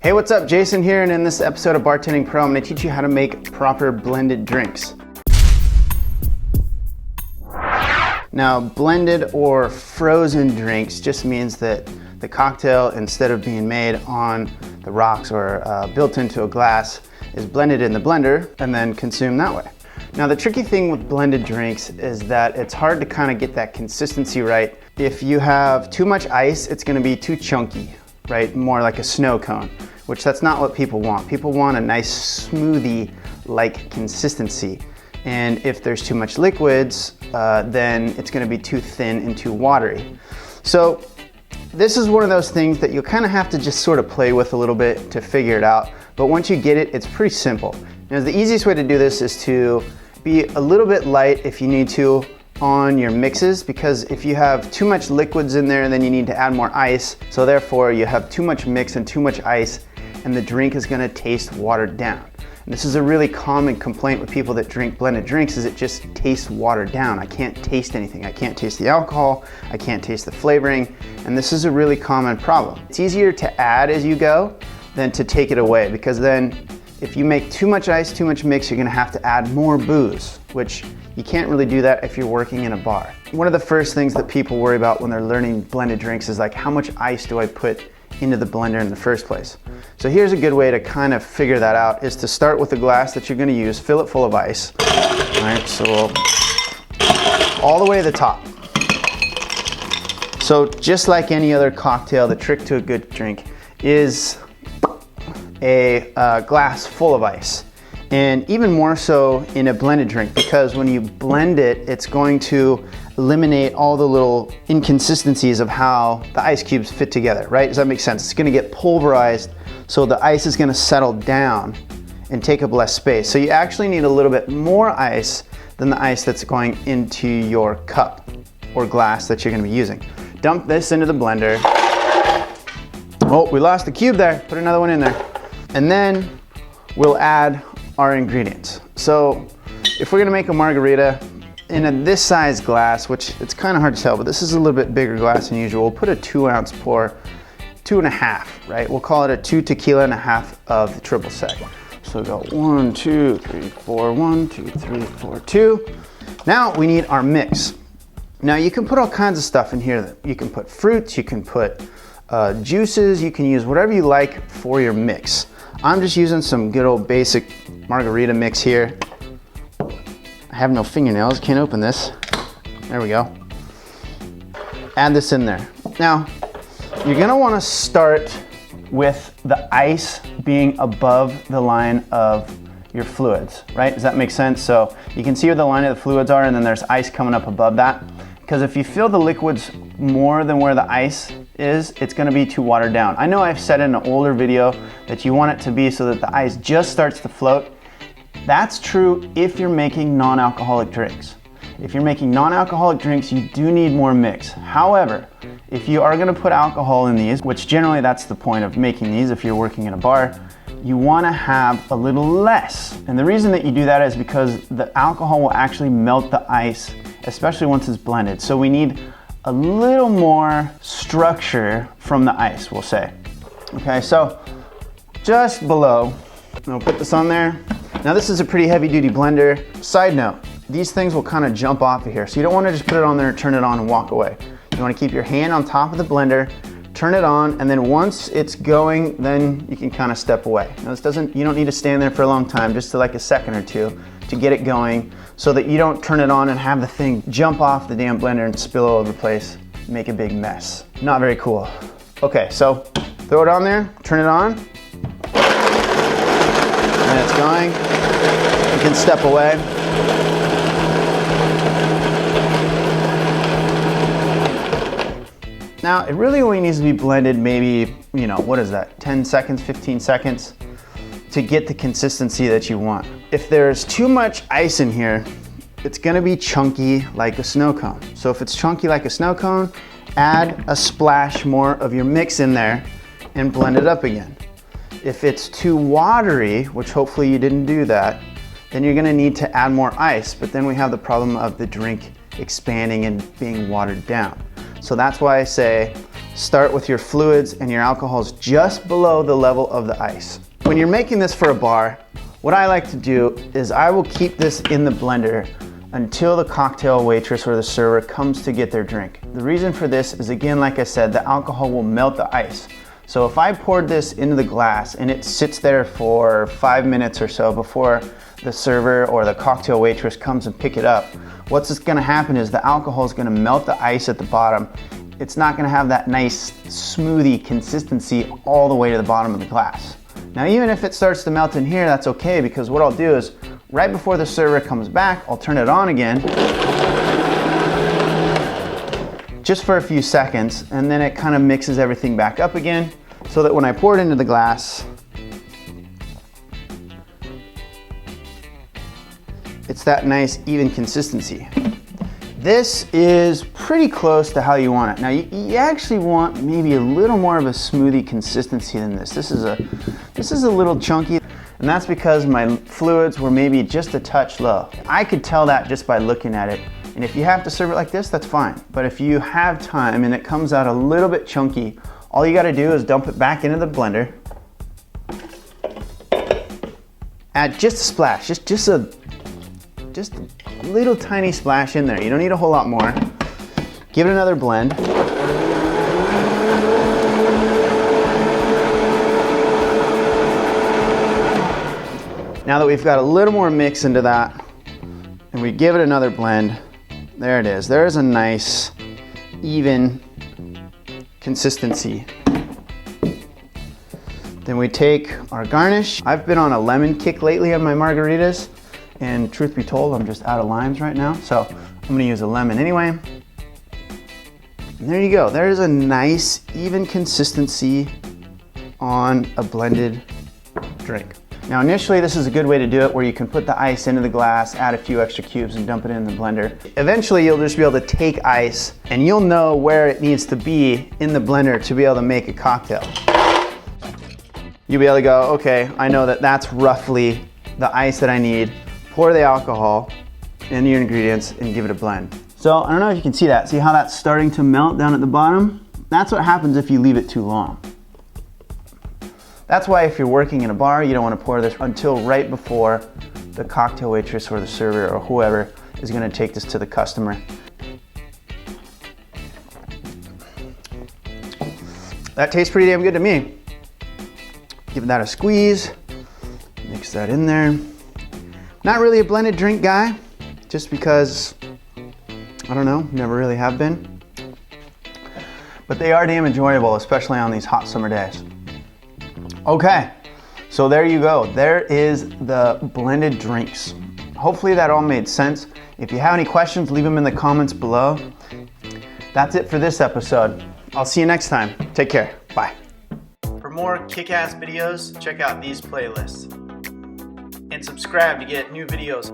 Hey, what's up? Jason here, and in this episode of Bartending Pro, I'm going to teach you how to make proper blended drinks. Now, blended or frozen drinks just means that the cocktail, instead of being made on the rocks or built into a glass, is blended in the blender and then consumed that way. Now, the tricky thing with blended drinks is that it's hard to kind of get that consistency right. If you have too much ice, it's going to be too chunky, right? More like a snow cone, which that's not what people want. People want a nice smoothie-like consistency. And if there's too much liquids, then it's gonna be too thin and too watery. So this is one of those things that you'll kind of have to just sort of play with a little bit to figure it out. But once you get it, it's pretty simple. Now, the easiest way to do this is to be a little bit light if you need to on your mixes, because if you have too much liquids in there, then you need to add more ice. So therefore you have too much mix and too much ice, and the drink is gonna taste watered down. And this is a really common complaint with people that drink blended drinks, is it just tastes watered down. I can't taste anything. I can't taste the alcohol. I can't taste the flavoring. And this is a really common problem. It's easier to add as you go than to take it away, because then if you make too much ice, too much mix, you're gonna have to add more booze, which you can't really do that if you're working in a bar. One of the first things that people worry about when they're learning blended drinks is like, how much ice do I put into the blender in the first place? So here's a good way to kind of figure that out, is to start with the glass that you're gonna use, fill it full of ice. All right, so all the way to the top. So just like any other cocktail, the trick to a good drink is a glass full of ice. And even more so in a blended drink, because when you blend it, it's going to eliminate all the little inconsistencies of how the ice cubes fit together, right? Does that make sense? It's gonna get pulverized, so the ice is gonna settle down and take up less space. So you actually need a little bit more ice than the ice that's going into your cup or glass that you're gonna be using. Dump this into the blender. Oh, we lost the cube there. Put another one in there. And then we'll add our ingredients. So if we're gonna make a margarita in this size glass, which it's kind of hard to tell, but this is a little bit bigger glass than usual, we'll put a 2-ounce pour, 2.5, right? We'll call it a 2 tequila and a half of the triple sec. So we'll go 1, 2, 3, 4, 1, 2, 3, 4, 2. Now we need our mix. Now you can put all kinds of stuff in here. You can put fruits, you can put juices, you can use whatever you like for your mix. I'm just using some good old basic margarita mix here. I have no fingernails, can't open this. There we go. Add this in there. Now, you're gonna wanna start with the ice being above the line of your fluids, right? Does that make sense? So you can see where the line of the fluids are, and then there's ice coming up above that. Because if you fill the liquids more than where the ice is, it's gonna be too watered down. I know I've said in an older video that you want it to be so that the ice just starts to float. That's true if you're making non-alcoholic drinks. If you're making non-alcoholic drinks, you do need more mix. However, if you are gonna put alcohol in these, which generally that's the point of making these if you're working in a bar, you wanna have a little less. And the reason that you do that is because the alcohol will actually melt the ice, especially once it's blended. So we need a little more structure from the ice, we'll say. Okay, so just below, I'll put this on there. Now this is a pretty heavy duty blender. Side note, these things will kind of jump off of here. So you don't want to just put it on there, turn it on and walk away. You want to keep your hand on top of the blender, turn it on, and then once it's going, then you can kind of step away. Now you don't need to stand there for a long time, just to like a second or two to get it going, so that you don't turn it on and have the thing jump off the damn blender and spill all over the place, make a big mess. Not very cool. Okay, so throw it on there, turn it on, and it's going. You can step away. Now, it really only needs to be blended maybe, what is that, 10 seconds, 15 seconds to get the consistency that you want. If there's too much ice in here, it's gonna be chunky like a snow cone. So if it's chunky like a snow cone, add a splash more of your mix in there and blend it up again. If it's too watery, which hopefully you didn't do that, then you're gonna need to add more ice, but then we have the problem of the drink expanding and being watered down. So that's why I say start with your fluids and your alcohols just below the level of the ice. When you're making this for a bar, what I like to do is I will keep this in the blender until the cocktail waitress or the server comes to get their drink. The reason for this is, again, like I said, the alcohol will melt the ice. So if I poured this into the glass and it sits there for 5 minutes or so before the server or the cocktail waitress comes and pick it up, what's gonna happen is the alcohol is gonna melt the ice at the bottom. It's not gonna have that nice smoothie consistency all the way to the bottom of the glass. Now, even if it starts to melt in here, that's okay, because what I'll do is right before the server comes back, I'll turn it on again just for a few seconds, and then it kind of mixes everything back up again so that when I pour it into the glass, it's that nice even consistency. This is pretty close to how you want it. Now you actually want maybe a little more of a smoothie consistency than this. This is a little chunky, and that's because my fluids were maybe just a touch low. I could tell that just by looking at it. And if you have to serve it like this, that's fine. But if you have time and it comes out a little bit chunky, all you gotta do is dump it back into the blender. Add just a splash, just a little tiny splash in there. You don't need a whole lot more. Give it another blend. Now that we've got a little more mix into that, and we give it another blend, there it is. There's a nice, even consistency. Then we take our garnish. I've been on a lemon kick lately on my margaritas, and truth be told, I'm just out of limes right now, so I'm gonna use a lemon anyway. And there you go. There's a nice, even consistency on a blended drink. Now initially, this is a good way to do it, where you can put the ice into the glass, add a few extra cubes, and dump it in the blender. Eventually, you'll just be able to take ice, and you'll know where it needs to be in the blender to be able to make a cocktail. You'll be able to go, okay, I know that that's roughly the ice that I need. Pour the alcohol and your ingredients and give it a blend. So I don't know if you can see that. See how that's starting to melt down at the bottom? That's what happens if you leave it too long. That's why if you're working in a bar, you don't want to pour this until right before the cocktail waitress or the server or whoever is going to take this to the customer. That tastes pretty damn good to me. Give that a squeeze, mix that in there. Not really a blended drink guy, just because, I don't know, never really have been. But they are damn enjoyable, especially on these hot summer days. Okay, so there you go. There is the blended drinks. Hopefully that all made sense. If you have any questions, leave them in the comments below. That's it for this episode. I'll see you next time. Take care. Bye. For more kick-ass videos, check out these playlists. And subscribe to get new videos.